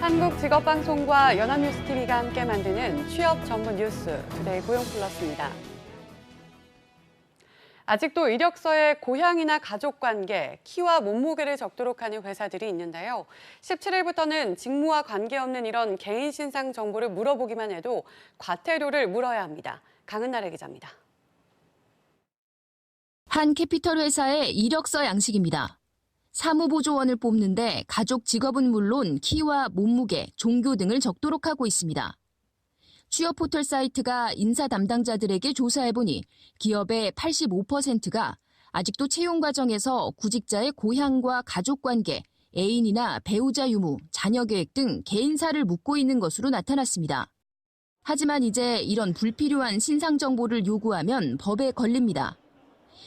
한국직업방송과 연합뉴스TV가 함께 만드는 취업 전문 뉴스 투데이 고용플러스입니다. 아직도 이력서에 고향이나 가족관계, 키와 몸무게를 적도록 하는 회사들이 있는데요. 17일부터는 직무와 관계없는 이런 개인 신상 정보를 물어보기만 해도 과태료를 물어야 합니다. 강은나래 기자입니다. 한 캐피털 회사의 이력서 양식입니다. 사무보조원을 뽑는데 가족 직업은 물론 키와 몸무게, 종교 등을 적도록 하고 있습니다. 취업 포털 사이트가 인사 담당자들에게 조사해보니 기업의 85%가 아직도 채용 과정에서 구직자의 고향과 가족관계, 애인이나 배우자 유무, 자녀 계획 등 개인사를 묻고 있는 것으로 나타났습니다. 하지만 이제 이런 불필요한 신상 정보를 요구하면 법에 걸립니다.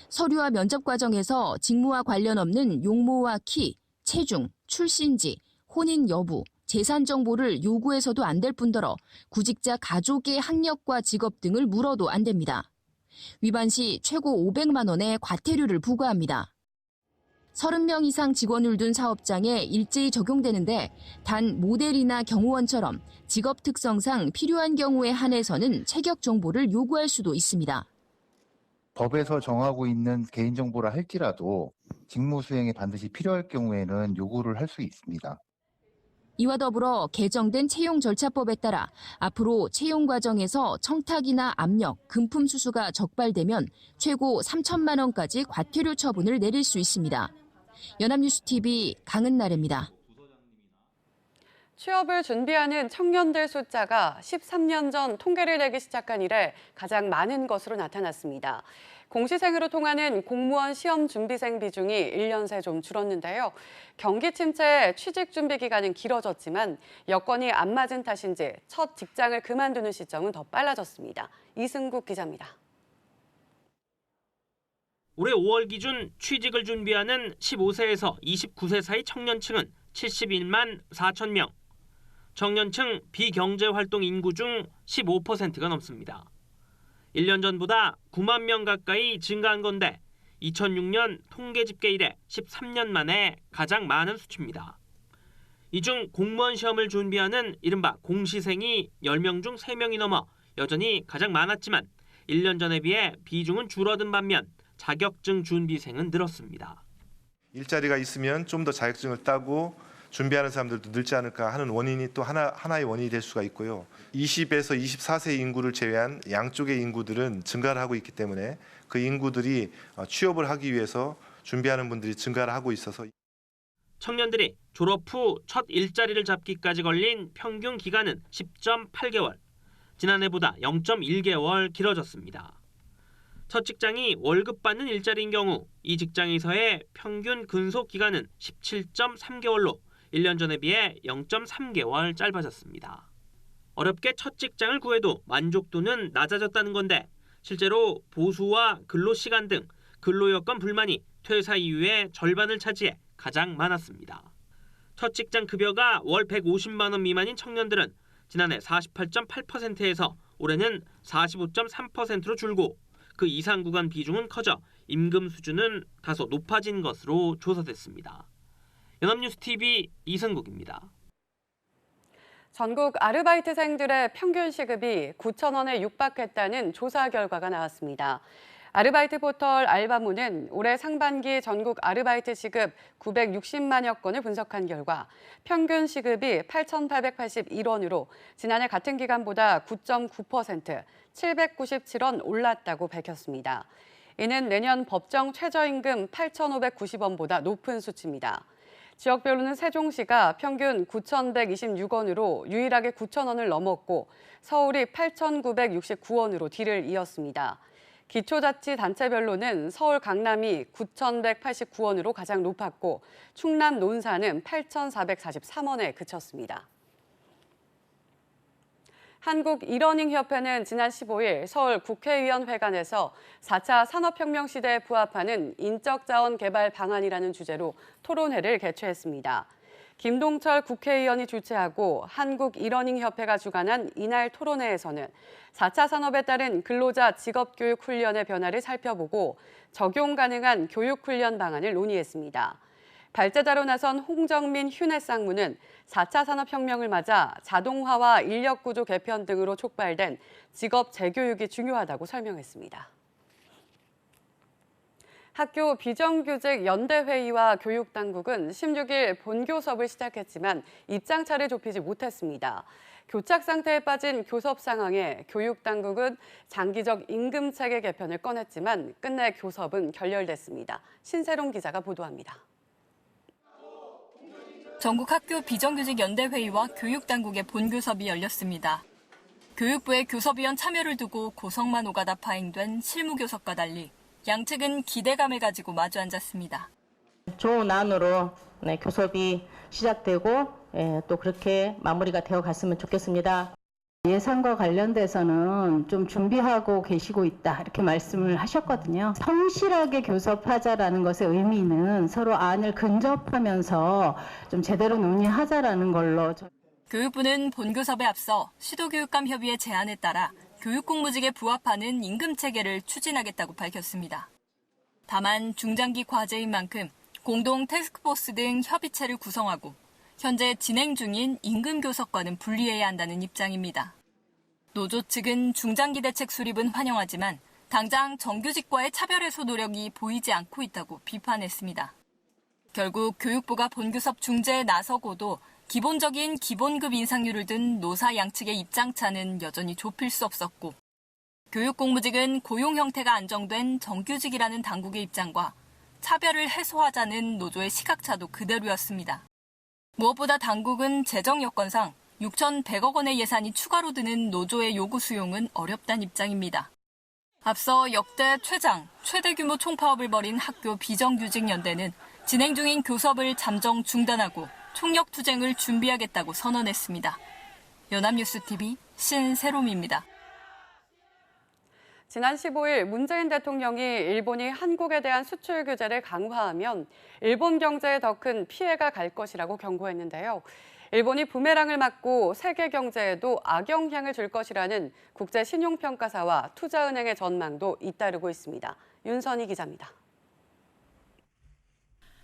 서류와 면접 과정에서 직무와 관련 없는 용모와 키, 체중, 출신지, 혼인 여부, 재산 정보를 요구해서도 안 될 뿐더러 구직자 가족의 학력과 직업 등을 물어도 안 됩니다. 위반 시 최고 500만 원의 과태료를 부과합니다. 30명 이상 직원을 둔 사업장에 일제히 적용되는데 단 모델이나 경호원처럼 직업 특성상 필요한 경우에 한해서는 체격 정보를 요구할 수도 있습니다. 법에서 정하고 있는 개인정보라 할지라도 직무 수행에 반드시 필요할 경우에는 요구를 할 수 있습니다. 이와 더불어 개정된 채용 절차법에 따라 앞으로 채용 과정에서 청탁이나 압력, 금품 수수가 적발되면 최고 3천만 원까지 과태료 처분을 내릴 수 있습니다. 연합뉴스TV 강은나래입니다. 취업을 준비하는 청년들 숫자가 13년 전 통계를 내기 시작한 이래 가장 많은 것으로 나타났습니다. 공시생으로 통하는 공무원 시험 준비생 비중이 1년 새 좀 줄었는데요. 경기 침체에 취직 준비 기간은 길어졌지만 여건이 안 맞은 탓인지 첫 직장을 그만두는 시점은 더 빨라졌습니다. 이승국 기자입니다. 올해 5월 기준 취직을 준비하는 15세에서 29세 사이 청년층은 71만 4천 명. 청년층 비경제활동 인구 중 15%가 넘습니다. 1년 전보다 9만 명 가까이 증가한 건데 2006년 통계 집계 이래 13년 만에 가장 많은 수치입니다. 이 중 공무원 시험을 준비하는 이른바 공시생이 10명 중 3명이 넘어 여전히 가장 많았지만 1년 전에 비해 비중은 줄어든 반면 자격증 준비생은 늘었습니다. 일자리가 있으면 좀 더 자격증을 따고 준비하는 사람들도 늘지 않을까 하는 원인이 또 하나의 원인이 될 수가 있고요. 20에서 24세 인구를 제외한 양쪽의 인구들은 증가를 하고 있기 때문에 그 인구들이 취업을 하기 위해서 준비하는 분들이 증가를 하고 있어서 청년들이 졸업 후 첫 일자리를 잡기까지 걸린 평균 기간은 10.8개월, 지난해보다 0.1개월 길어졌습니다. 첫 직장이 월급 받는 일자리인 경우 이 직장에서의 평균 근속 기간은 17.3개월로 1년 전에 비해 0.3개월 짧아졌습니다. 어렵게 첫 직장을 구해도 만족도는 낮아졌다는 건데 실제로 보수와 근로시간 등 근로여건 불만이 퇴사 이후에 절반을 차지해 가장 많았습니다. 첫 직장 급여가 월 150만 원 미만인 청년들은 지난해 48.8%에서 올해는 45.3%로 줄고 그 이상 구간 비중은 커져 임금 수준은 다소 높아진 것으로 조사됐습니다. 연합뉴스TV 이승국입니다. 전국 아르바이트생들의 평균 시급이 9천 원에 육박했다는 조사 결과가 나왔습니다. 아르바이트 포털 알바모는 올해 상반기 전국 아르바이트 시급 960만여 건을 분석한 결과 평균 시급이 8,881원으로 지난해 같은 기간보다 9.9%, 797원 올랐다고 밝혔습니다. 이는 내년 법정 최저임금 8,590원보다 높은 수치입니다. 지역별로는 세종시가 평균 9,126원으로 유일하게 9,000원을 넘었고 서울이 8,969원으로 뒤를 이었습니다. 기초자치단체별로는 서울 강남이 9,189원으로 가장 높았고 충남 논산은 8,443원에 그쳤습니다. 한국이러닝협회는 지난 15일 서울 국회의원회관에서 4차 산업혁명 시대에 부합하는 인적자원 개발 방안이라는 주제로 토론회를 개최했습니다. 김동철 국회의원이 주최하고 한국이러닝협회가 주관한 이날 토론회에서는 4차 산업에 따른 근로자 직업교육 훈련의 변화를 살펴보고 적용 가능한 교육 훈련 방안을 논의했습니다. 발제자로 나선 홍정민 휴넷 상무는 4차 산업혁명을 맞아 자동화와 인력구조 개편 등으로 촉발된 직업 재교육이 중요하다고 설명했습니다. 학교 비정규직 연대회의와 교육당국은 16일 본교섭을 시작했지만 입장차를 좁히지 못했습니다. 교착 상태에 빠진 교섭 상황에 교육당국은 장기적 임금체계 개편을 꺼냈지만 끝내 교섭은 결렬됐습니다. 신세롬 기자가 보도합니다. 전국 학교 비정규직 연대회의와 교육당국의 본교섭이 열렸습니다. 교육부의 교섭위원 참여를 두고 고성만 오가다 파행된 실무교섭과 달리 양측은 기대감을 가지고 마주 앉았습니다. 좋은 안으로 교섭이 시작되고 또 그렇게 마무리가 되어 갔으면 좋겠습니다. 예산과 관련돼서는 좀 준비하고 계시고 있다 이렇게 말씀을 하셨거든요. 성실하게 교섭하자라는 것의 의미는 서로 안을 근접하면서 좀 제대로 논의하자라는 걸로. 교육부는 본교섭에 앞서 시도교육감협의회 제안에 따라 교육공무직에 부합하는 임금체계를 추진하겠다고 밝혔습니다. 다만 중장기 과제인 만큼 공동 태스크포스 등 협의체를 구성하고 현재 진행 중인 임금교섭과는 분리해야 한다는 입장입니다. 노조 측은 중장기 대책 수립은 환영하지만 당장 정규직과의 차별 해소 노력이 보이지 않고 있다고 비판했습니다. 결국 교육부가 본교섭 중재에 나서고도 기본적인 기본급 인상률을 둔 노사 양측의 입장차는 여전히 좁힐 수 없었고 교육공무직은 고용 형태가 안정된 정규직이라는 당국의 입장과 차별을 해소하자는 노조의 시각차도 그대로였습니다. 무엇보다 당국은 재정 여건상 6,100억 원의 예산이 추가로 드는 노조의 요구 수용은 어렵다는 입장입니다. 앞서 역대 최대 규모 총파업을 벌인 학교 비정규직 연대는 진행 중인 교섭을 잠정 중단하고 총력투쟁을 준비하겠다고 선언했습니다. 연합뉴스TV 신세롬입니다. 지난 15일 문재인 대통령이 일본이 한국에 대한 수출 규제를 강화하면 일본 경제에 더 큰 피해가 갈 것이라고 경고했는데요. 일본이 부메랑을 맞고 세계 경제에도 악영향을 줄 것이라는 국제신용평가사와 투자은행의 전망도 잇따르고 있습니다. 윤선희 기자입니다.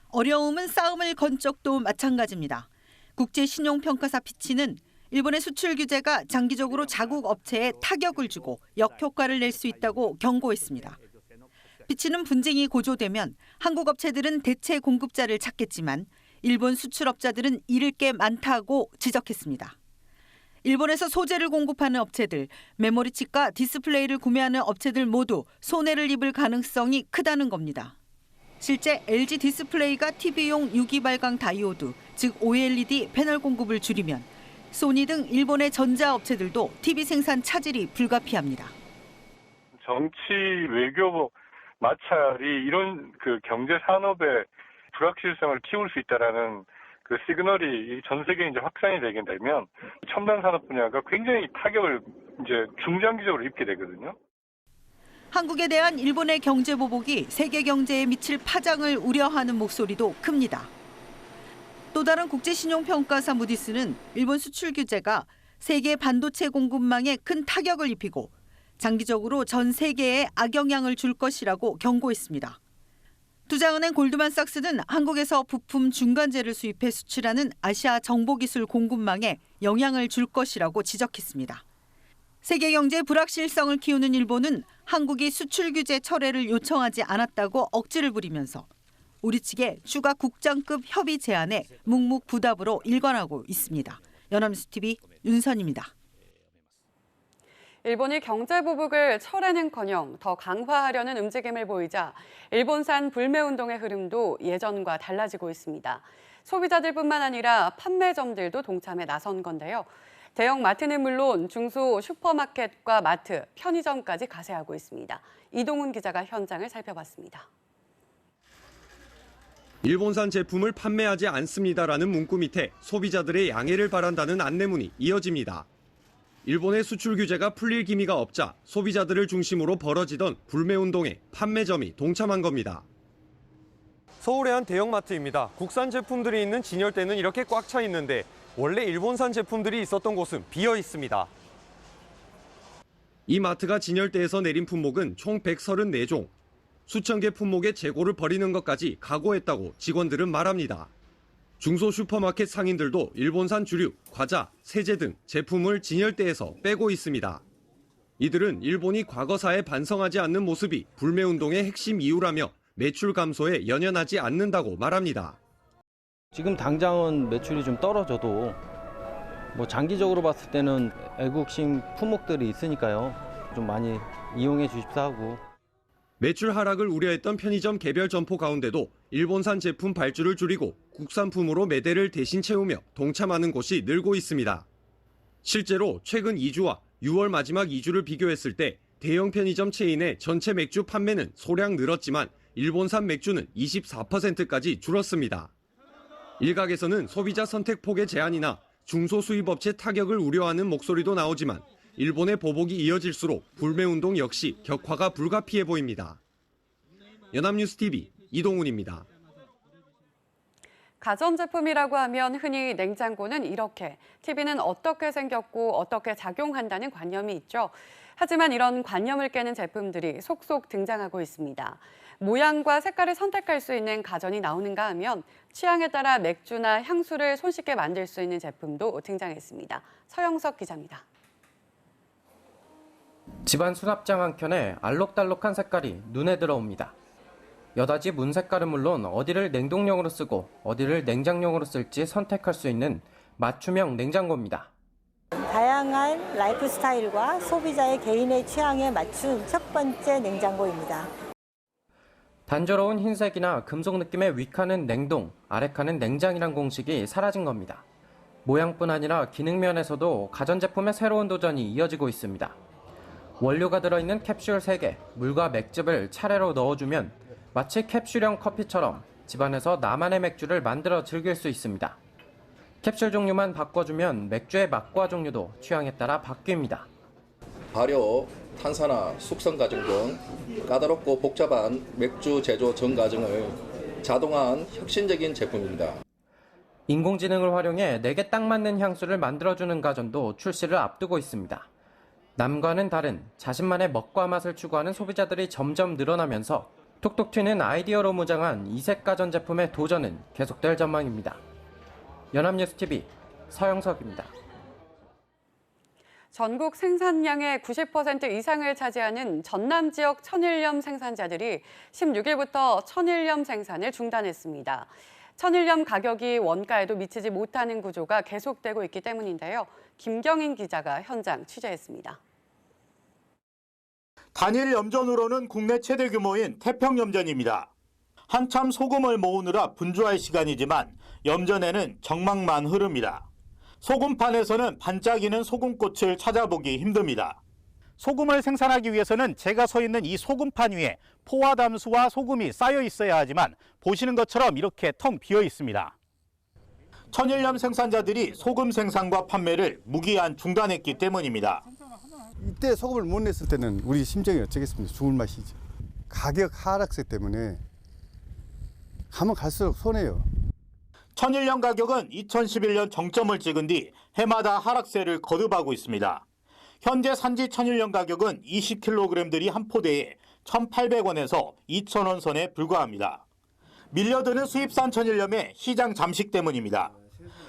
어려움은 싸움을 건 쪽도 마찬가지입니다. 국제신용평가사 피치는 일본의 수출 규제가 장기적으로 자국 업체에 타격을 주고 역효과를 낼 수 있다고 경고했습니다. 피치는 분쟁이 고조되면 한국 업체들은 대체 공급자를 찾겠지만 일본 수출업자들은 잃을 게 많다고 지적했습니다. 일본에서 소재를 공급하는 업체들, 메모리 칩과 디스플레이를 구매하는 업체들 모두 손해를 입을 가능성이 크다는 겁니다. 실제 LG 디스플레이가 TV용 유기 발광 다이오드, 즉 OLED 패널 공급을 줄이면 소니 등 일본의 전자업체들도 TV 생산 차질이 불가피합니다. 정치, 외교 마찰이 이런 경제 산업의 불확실성을 키울 수 있다라는 시그널이 전 세계에 이제 확산이 되게 되면 첨단 산업 분야가 굉장히 타격을 이제 중장기적으로 입게 되거든요. 한국에 대한 일본의 경제 보복이 세계 경제에 미칠 파장을 우려하는 목소리도 큽니다. 또 다른 국제신용평가사 무디스는 일본 수출 규제가 세계 반도체 공급망에 큰 타격을 입히고 장기적으로 전 세계에 악영향을 줄 것이라고 경고했습니다. 투자은행 골드만삭스는 한국에서 부품 중간재를 수입해 수출하는 아시아 정보기술 공급망에 영향을 줄 것이라고 지적했습니다. 세계 경제 불확실성을 키우는 일본은 한국이 수출 규제 철회를 요청하지 않았다고 억지를 부리면서 우리 측의 추가 국장급 협의 제안에 묵묵부답으로 일관하고 있습니다. 연합뉴스TV 윤선입니다. 일본이 경제 보복을 철회는커녕 더 강화하려는 움직임을 보이자 일본산 불매운동의 흐름도 예전과 달라지고 있습니다. 소비자들뿐만 아니라 판매점들도 동참에 나선 건데요. 대형 마트는 물론 중소 슈퍼마켓과 마트, 편의점까지 가세하고 있습니다. 이동훈 기자가 현장을 살펴봤습니다. 일본산 제품을 판매하지 않습니다라는 문구 밑에 소비자들의 양해를 바란다는 안내문이 이어집니다. 일본의 수출 규제가 풀릴 기미가 없자 소비자들을 중심으로 벌어지던 불매운동에 판매점이 동참한 겁니다. 서울의 한 대형마트입니다. 국산 제품들이 있는 진열대는 이렇게 꽉 차 있는데 원래 일본산 제품들이 있었던 곳은 비어 있습니다. 이 마트가 진열대에서 내린 품목은 총 134종. 수천 개 품목의 재고를 버리는 것까지 각오했다고 직원들은 말합니다. 중소 슈퍼마켓 상인들도 일본산 주류, 과자, 세제 등 제품을 진열대에서 빼고 있습니다. 이들은 일본이 과거사에 반성하지 않는 모습이 불매운동의 핵심 이유라며 매출 감소에 연연하지 않는다고 말합니다. 지금 당장은 매출이 좀 떨어져도 장기적으로 봤을 때는 애국심 품목들이 있으니까요. 좀 많이 이용해 주십사 하고. 매출 하락을 우려했던 편의점 개별 점포 가운데도 일본산 제품 발주를 줄이고 국산품으로 매대를 대신 채우며 동참하는 곳이 늘고 있습니다. 실제로 최근 2주와 6월 마지막 2주를 비교했을 때 대형 편의점 체인의 전체 맥주 판매는 소량 늘었지만 일본산 맥주는 24%까지 줄었습니다. 일각에서는 소비자 선택 폭의 제한이나 중소수입업체 타격을 우려하는 목소리도 나오지만 일본의 보복이 이어질수록 불매운동 역시 격화가 불가피해 보입니다. 연합뉴스TV 이동훈입니다. 가전제품이라고 하면 흔히 냉장고는 이렇게, TV는 어떻게 생겼고 어떻게 작용한다는 관념이 있죠. 하지만 이런 관념을 깨는 제품들이 속속 등장하고 있습니다. 모양과 색깔을 선택할 수 있는 가전이 나오는가 하면 취향에 따라 맥주나 향수를 손쉽게 만들 수 있는 제품도 등장했습니다. 서영석 기자입니다. 집안 수납장 한 켠에 알록달록한 색깔이 눈에 들어옵니다. 여닫이 문 색깔은 물론 어디를 냉동용으로 쓰고 어디를 냉장용으로 쓸지 선택할 수 있는 맞춤형 냉장고입니다. 다양한 라이프 스타일과 소비자의 개인의 취향에 맞춘 첫 번째 냉장고입니다. 단조로운 흰색이나 금속 느낌의 위칸은 냉동, 아래칸은 냉장이란 공식이 사라진 겁니다. 모양뿐 아니라 기능 면에서도 가전제품의 새로운 도전이 이어지고 있습니다. 원료가 들어있는 캡슐 3개, 물과 맥즙을 차례로 넣어주면 마치 캡슐형 커피처럼 집안에서 나만의 맥주를 만들어 즐길 수 있습니다. 캡슐 종류만 바꿔주면 맥주의 맛과 종류도 취향에 따라 바뀝니다. 발효, 탄산화, 숙성 과정 등 까다롭고 복잡한 맥주 제조 전 과정을 자동화한 혁신적인 제품입니다. 인공지능을 활용해 내게 딱 맞는 향수를 만들어주는 가전도 출시를 앞두고 있습니다. 남과는 다른 자신만의 먹과 맛을 추구하는 소비자들이 점점 늘어나면서 톡톡 튀는 아이디어로 무장한 이색 가전 제품의 도전은 계속될 전망입니다. 연합뉴스TV 서영석입니다. 전국 생산량의 90% 이상을 차지하는 전남 지역 천일염 생산자들이 16일부터 천일염 생산을 중단했습니다. 천일염 가격이 원가에도 미치지 못하는 구조가 계속되고 있기 때문인데요. 김경인 기자가 현장 취재했습니다. 단일 염전으로는 국내 최대 규모인 태평염전입니다. 한참 소금을 모으느라 분주할 시간이지만 염전에는 정막만 흐릅니다. 소금판에서는 반짝이는 소금꽃을 찾아보기 힘듭니다. 소금을 생산하기 위해서는 제가 서 있는 이 소금판 위에 포화 담수와 소금이 쌓여 있어야 하지만 보시는 것처럼 이렇게 텅 비어 있습니다. 천일염 생산자들이 소금 생산과 판매를 무기한 중단했기 때문입니다. 이때 소금을 못 냈을 때는 우리 심정이 어쩌겠습니까? 죽을 맛이죠. 가격 하락세 때문에 가면 갈수록 손해요. 천일염 가격은 2011년 정점을 찍은 뒤 해마다 하락세를 거듭하고 있습니다. 현재 산지 천일염 가격은 20kg들이 한 포대에 1,800원에서 2,000원 선에 불과합니다. 밀려드는 수입산 천일염의 시장 잠식 때문입니다.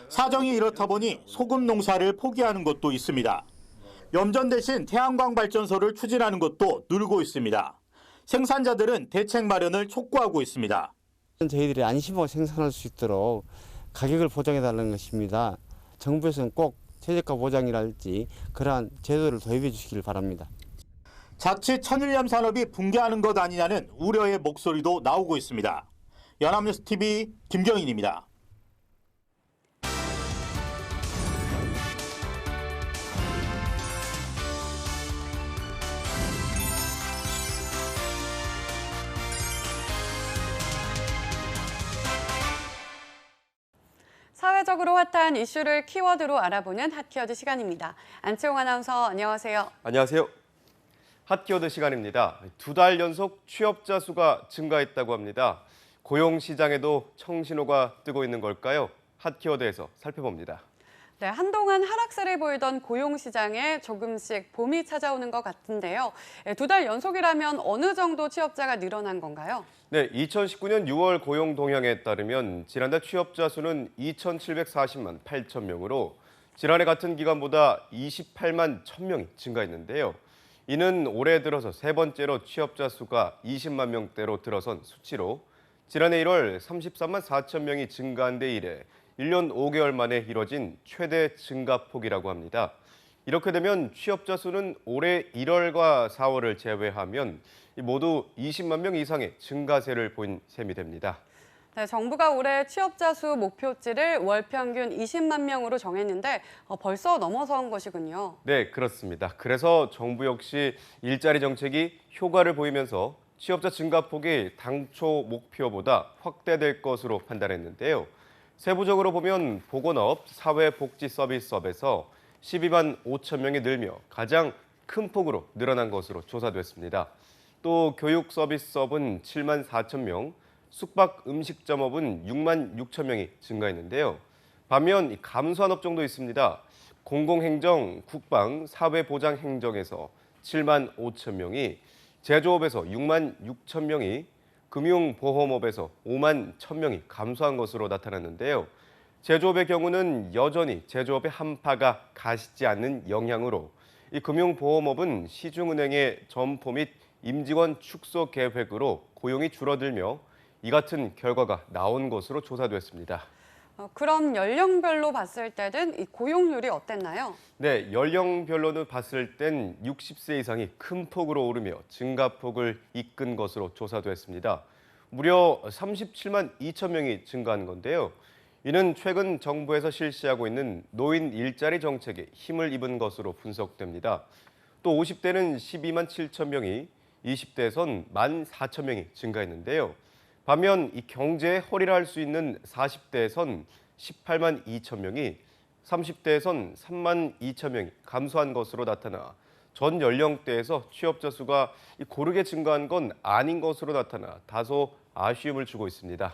사정이 이렇다 보니 소금 농사를 포기하는 곳도 있습니다. 염전 대신 태양광 발전소를 추진하는 곳도 늘고 있습니다. 생산자들은 대책 마련을 촉구하고 있습니다. 저희들이 안심하고 생산할 수 있도록 가격을 보장해달라는 것입니다. 정부에서는 꼭 최저가 보장이랄지 그러한 제도를 도입해 주시길 바랍니다. 자칫 천일염 산업이 붕괴하는 것 아니냐는 우려의 목소리도 나오고 있습니다. 연합뉴스TV 김경인입니다. 사회적으로 핫한 이슈를 키워드로 알아보는 핫키워드 시간입니다. 안치홍 아나운서 안녕하세요. 안녕하세요. 핫키워드 시간입니다. 2달 연속 취업자 수가 증가했다고 합니다. 고용 시장에도 청신호가 뜨고 있는 걸까요? 핫키워드에서 살펴봅니다. 네, 한동안 하락세를 보이던 고용시장에 조금씩 봄이 찾아오는 것 같은데요. 2달 연속이라면 어느 정도 취업자가 늘어난 건가요? 네, 2019년 6월 고용 동향에 따르면 지난달 취업자 수는 2,740만 8천 명으로 지난해 같은 기간보다 28만 1,000명이 증가했는데요. 이는 올해 들어서 세 번째로 취업자 수가 20만 명대로 들어선 수치로 지난해 1월 33만 4천 명이 증가한 데 이래 1년 5개월 만에 이뤄진 최대 증가폭이라고 합니다. 이렇게 되면 취업자 수는 올해 1월과 4월을 제외하면 모두 20만 명 이상의 증가세를 보인 셈이 됩니다. 네, 정부가 올해 취업자 수 목표치를 월 평균 20만 명으로 정했는데 벌써 넘어선 것이군요. 네, 그렇습니다. 그래서 정부 역시 일자리 정책이 효과를 보이면서 취업자 증가폭이 당초 목표보다 확대될 것으로 판단했는데요. 세부적으로 보면 보건업, 사회복지서비스업에서 12만 5천 명이 늘며 가장 큰 폭으로 늘어난 것으로 조사됐습니다. 또 교육서비스업은 7만 4천 명, 숙박음식점업은 6만 6천 명이 증가했는데요. 반면 감소한 업종도 있습니다. 공공행정, 국방, 사회보장행정에서 7만 5천 명이, 제조업에서 6만 6천 명이, 금융보험업에서 5만 1천 명이 감소한 것으로 나타났는데요. 제조업의 경우는 여전히 제조업의 한파가 가시지 않는 영향으로 이 금융보험업은 시중은행의 점포 및 임직원 축소 계획으로 고용이 줄어들며 이 같은 결과가 나온 것으로 조사됐습니다. 그럼 연령별로 봤을 때는 이 고용률이 어땠나요? 네, 연령별로는 봤을 땐 60세 이상이 큰 폭으로 오르며 증가폭을 이끈 것으로 조사됐습니다. 무려 37만 2천 명이 증가한 건데요. 이는 최근 정부에서 실시하고 있는 노인 일자리 정책에 힘을 입은 것으로 분석됩니다. 또 50대는 12만 7천 명이, 20대에선 1만 4천 명이 증가했는데요. 반면 이 경제의 허리를 할 수 있는 40대에선 18만 2천 명이, 30대에선 3만 2천 명이 감소한 것으로 나타나 전 연령대에서 취업자 수가 고르게 증가한 건 아닌 것으로 나타나 다소 아쉬움을 주고 있습니다.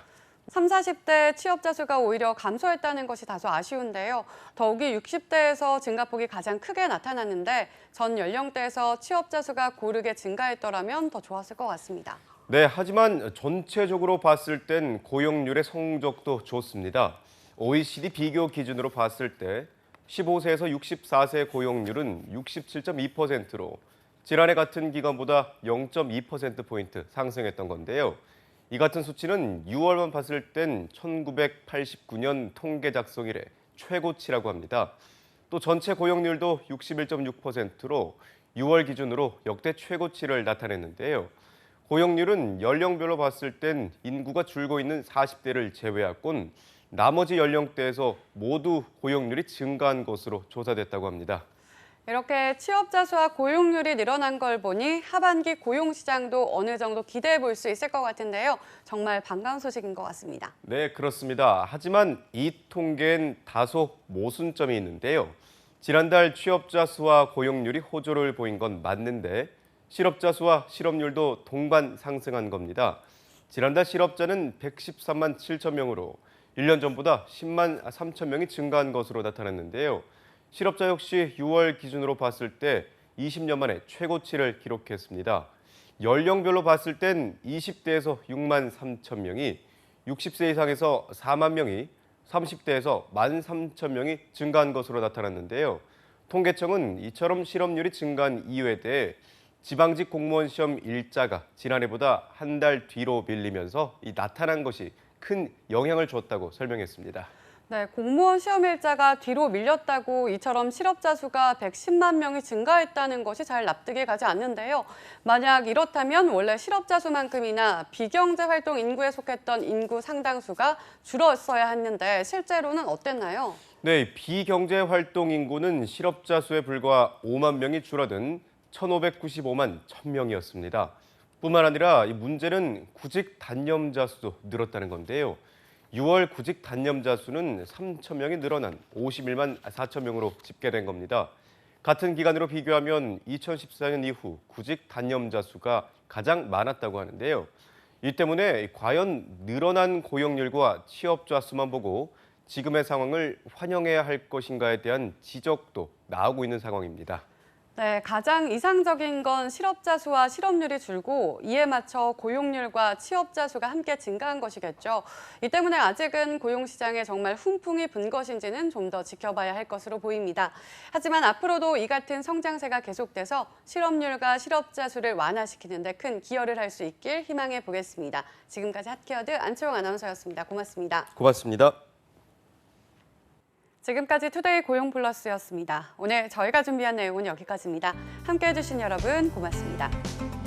30, 40대 취업자 수가 오히려 감소했다는 것이 다소 아쉬운데요. 더욱이 60대에서 증가폭이 가장 크게 나타났는데 전 연령대에서 취업자 수가 고르게 증가했더라면 더 좋았을 것 같습니다. 네, 하지만 전체적으로 봤을 땐 고용률의 성적도 좋습니다. OECD 비교 기준으로 봤을 때 15세에서 64세 고용률은 67.2%로 지난해 같은 기간보다 0.2%포인트 상승했던 건데요. 이 같은 수치는 6월만 봤을 땐 1989년 통계 작성 이래 최고치라고 합니다. 또 전체 고용률도 61.6%로 6월 기준으로 역대 최고치를 나타냈는데요. 고용률은 연령별로 봤을 땐 인구가 줄고 있는 40대를 제외하곤 나머지 연령대에서 모두 고용률이 증가한 것으로 조사됐다고 합니다. 이렇게 취업자 수와 고용률이 늘어난 걸 보니 하반기 고용시장도 어느 정도 기대해 볼 수 있을 것 같은데요. 정말 반가운 소식인 것 같습니다. 네, 그렇습니다. 하지만 이 통계엔 다소 모순점이 있는데요. 지난달 취업자 수와 고용률이 호조를 보인 건 맞는데 실업자 수와 실업률도 동반 상승한 겁니다. 지난달 실업자는 113만 7천 명으로 1년 전보다 10만 3천 명이 증가한 것으로 나타났는데요. 실업자 역시 6월 기준으로 봤을 때 20년 만에 최고치를 기록했습니다. 연령별로 봤을 땐 20대에서 6만 3천 명이, 60세 이상에서 4만 명이, 30대에서 1만 3천 명이 증가한 것으로 나타났는데요. 통계청은 이처럼 실업률이 증가한 이유에 대해 지방직 공무원 시험 일자가 지난해보다 한 달 뒤로 밀리면서 나타난 것이 큰 영향을 줬다고 설명했습니다. 네, 공무원 시험 일자가 뒤로 밀렸다고 이처럼 실업자 수가 110만 명이 증가했다는 것이 잘 납득이 가지 않는데요. 만약 이렇다면 원래 실업자 수만큼이나 비경제 활동 인구에 속했던 인구 상당수가 줄었어야 했는데 실제로는 어땠나요? 네, 비경제 활동 인구는 실업자 수에 불과 5만 명이 줄어든 1,595만 1,000명이었습니다. 뿐만 아니라 이 문제는 구직 단념자 수도 늘었다는 건데요. 6월 구직 단념자 수는 3천 명이 늘어난 51만 4천 명으로 집계된 겁니다. 같은 기간으로 비교하면 2014년 이후 구직 단념자 수가 가장 많았다고 하는데요. 이 때문에 과연 늘어난 고용률과 취업자 수만 보고 지금의 상황을 환영해야 할 것인가에 대한 지적도 나오고 있는 상황입니다. 네, 가장 이상적인 건 실업자 수와 실업률이 줄고 이에 맞춰 고용률과 취업자 수가 함께 증가한 것이겠죠. 이 때문에 아직은 고용시장에 정말 훈풍이 분 것인지는 좀 더 지켜봐야 할 것으로 보입니다. 하지만 앞으로도 이 같은 성장세가 계속돼서 실업률과 실업자 수를 완화시키는 데 큰 기여를 할 수 있길 희망해 보겠습니다. 지금까지 핫케어드 안채영 아나운서였습니다. 고맙습니다. 고맙습니다. 지금까지 투데이 고용플러스였습니다. 오늘 저희가 준비한 내용은 여기까지입니다. 함께해 주신 여러분 고맙습니다.